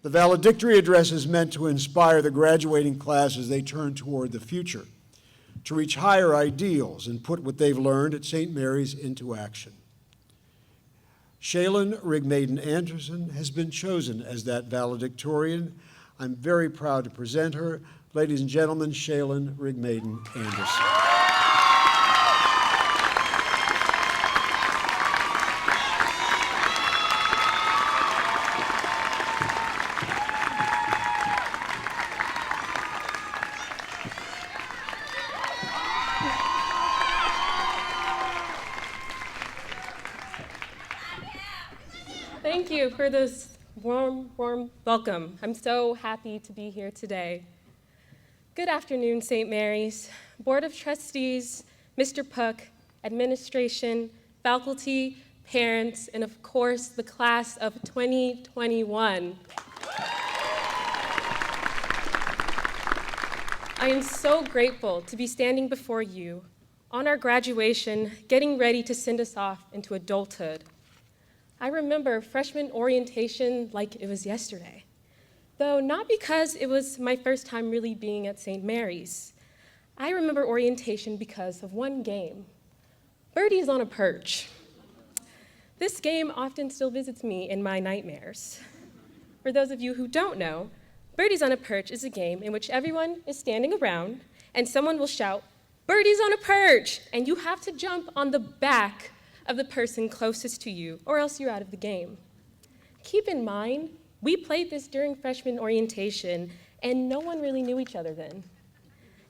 The valedictory address is meant to inspire the graduating class as they turn toward the future, to reach higher ideals and put what they've learned at St. Mary's into action. Chaelyn Rigmaiden Anderson has been chosen as that valedictorian. I'm very proud to present her. Ladies and gentlemen, Chaelyn Rigmaiden Anderson. Thank you for this warm welcome. I'm so happy to be here today. Good afternoon, St. Mary's, Board of Trustees, Mr. Puck, administration, faculty, parents, and of course, the class of 2021. I am so grateful to be standing before you on our graduation, getting ready to send us off into adulthood. I remember freshman orientation like it was yesterday, though not because it was my first time really being at St. Mary's. I remember orientation because of one game, Birdies on a Perch. This game often still visits me in my nightmares. For those of you who don't know, Birdies on a Perch is a game in which everyone is standing around and someone will shout, "Birdies on a perch!" and you have to jump on the back of the person closest to you, or else you're out of the game. Keep in mind, we played this during freshman orientation, and no one really knew each other then.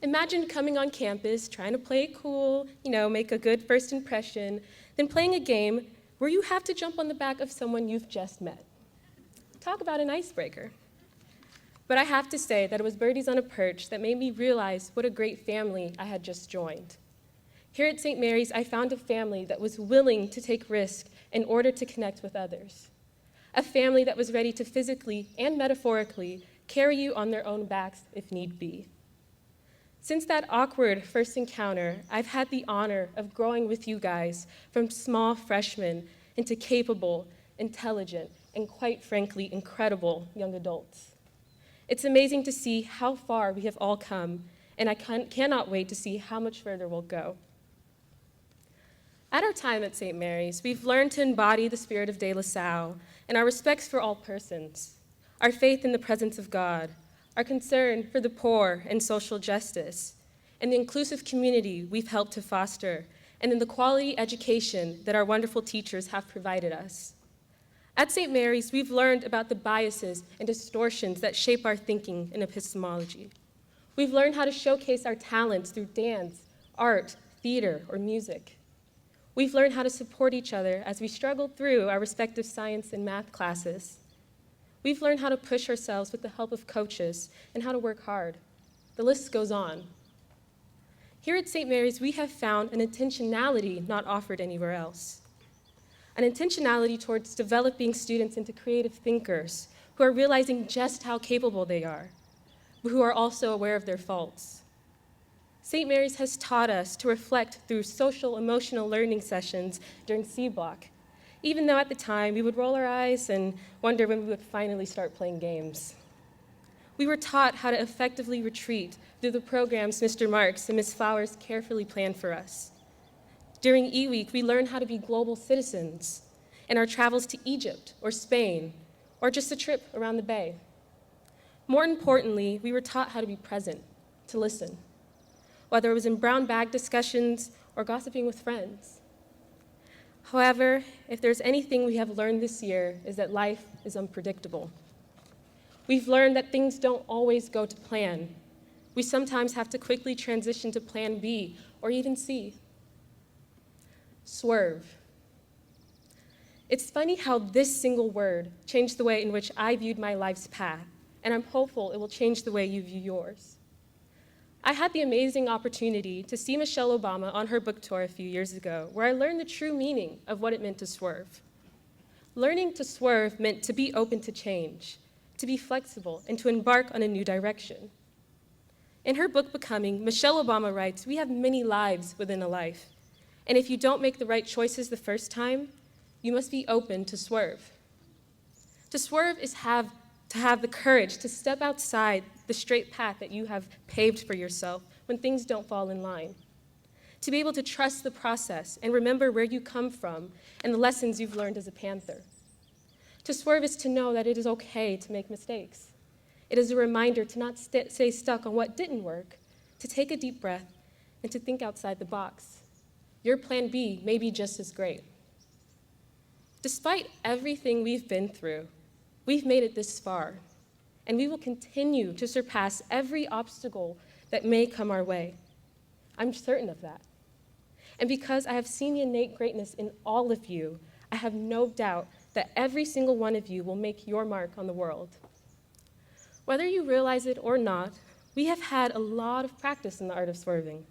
Imagine coming on campus, trying to play it cool, make a good first impression, then playing a game where you have to jump on the back of someone you've just met. Talk about an icebreaker. But I have to say that it was Birdies on a Perch that made me realize what a great family I had just joined. Here at St. Mary's, I found a family that was willing to take risks in order to connect with others. A family that was ready to physically and metaphorically carry you on their own backs if need be. Since that awkward first encounter, I've had the honor of growing with you guys from small freshmen into capable, intelligent, and quite frankly, incredible young adults. It's amazing to see how far we have all come, and I cannot wait to see how much further we'll go. At our time at St. Mary's, we've learned to embody the spirit of De La Salle and our respects for all persons, our faith in the presence of God, our concern for the poor and social justice, and the inclusive community we've helped to foster, and in the quality education that our wonderful teachers have provided us. At St. Mary's, we've learned about the biases and distortions that shape our thinking in epistemology. We've learned how to showcase our talents through dance, art, theater, or music. We've learned how to support each other as we struggled through our respective science and math classes. We've learned how to push ourselves with the help of coaches and how to work hard. The list goes on. Here at St. Mary's, we have found an intentionality not offered anywhere else. An intentionality towards developing students into creative thinkers who are realizing just how capable they are, but who are also aware of their faults. St. Mary's has taught us to reflect through social emotional learning sessions during C Block, even though at the time we would roll our eyes and wonder when we would finally start playing games. We were taught how to effectively retreat through the programs Mr. Marks and Ms. Flowers carefully planned for us. During E-Week, we learned how to be global citizens in our travels to Egypt or Spain, or just a trip around the Bay. More importantly, we were taught how to be present, to listen, whether it was in brown bag discussions or gossiping with friends. However, if there's anything we have learned this year is that life is unpredictable. We've learned that things don't always go to plan. We sometimes have to quickly transition to plan B or even C. Swerve. It's funny how this single word changed the way in which I viewed my life's path, and I'm hopeful it will change the way you view yours. I had the amazing opportunity to see Michelle Obama on her book tour a few years ago, where I learned the true meaning of what it meant to swerve. Learning to swerve meant to be open to change, to be flexible, and to embark on a new direction. In her book, Becoming, Michelle Obama writes, "We have many lives within a life, and if you don't make the right choices the first time, you must be open to swerve. To swerve is have to have the courage to step outside the straight path that you have paved for yourself when things don't fall in line, to be able to trust the process and remember where you come from and the lessons you've learned as a Panther. To swerve is to know that it is okay to make mistakes. It is a reminder to not stay stuck on what didn't work, to take a deep breath, and to think outside the box. Your plan B may be just as great. Despite everything we've been through, we've made it this far, and we will continue to surpass every obstacle that may come our way. I'm certain of that. And because I have seen the innate greatness in all of you, I have no doubt that every single one of you will make your mark on the world. Whether you realize it or not, we have had a lot of practice in the art of swerving.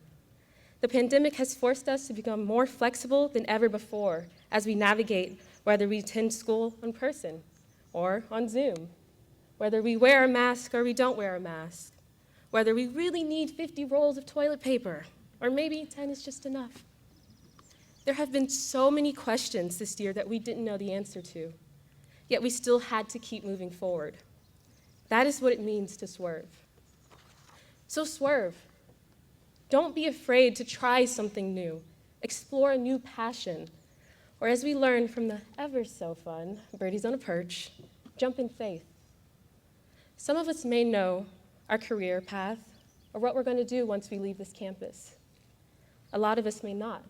The pandemic has forced us to become more flexible than ever before as we navigate whether we attend school in person or on Zoom, whether we wear a mask or we don't wear a mask, whether we really need 50 rolls of toilet paper or maybe 10 is just enough. There have been so many questions this year that we didn't know the answer to, yet we still had to keep moving forward. That is what it means to swerve. So swerve. Don't be afraid to try something new, explore a new passion, or as we learned from the ever so fun Birdies on a Perch, jump in faith. Some of us may know our career path or what we're going to do once we leave this campus. A lot of us may not,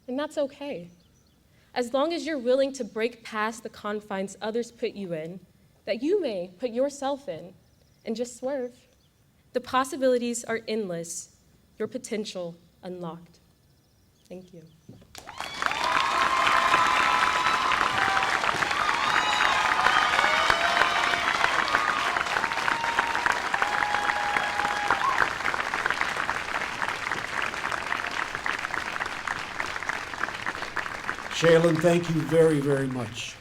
and that's okay. As long as you're willing to break past the confines others put you in, that you may put yourself in, and just swerve. The possibilities are endless, your potential unlocked. Thank you. Chaelyn, thank you very, very much.